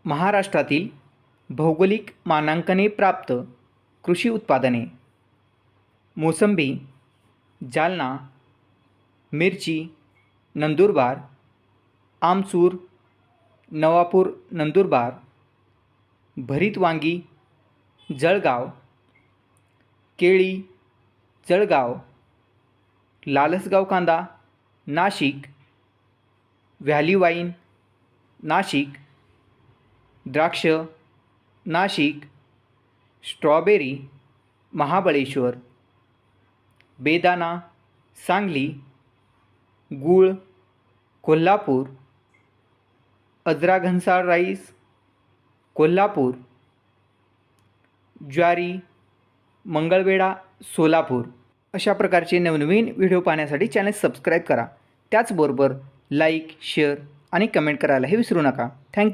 महाराष्ट्रातील भौगोलिक मानांकने प्राप्त कृषी उत्पादने: मोसंबी, जालना, मिरची, नंदुरबार, आमसूर, नवापूर नंदुरबार, भरीत वांगी, जळगाव, केळी, जळगाव, लालसगाव कांदा, नाशिक, व्हॅली वाईन, नाशिक, द्राक्ष, नाशिक, स्ट्रॉबेरी, महाबळेश्वर, बेदाणा, सांगली, गूळ, कोल्हापूर, अजरा घनसाळ राईस, कोल्हापूर, ज्वारी, मंगळवेढा, सोलापूर. अशा प्रकारचे नवनवीन व्हिडिओ पाहण्यासाठी चॅनल सबस्क्राईब करा. त्याचबरोबर लाईक, शेअर आणि कमेंट करायलाही विसरू नका. थँक्यू.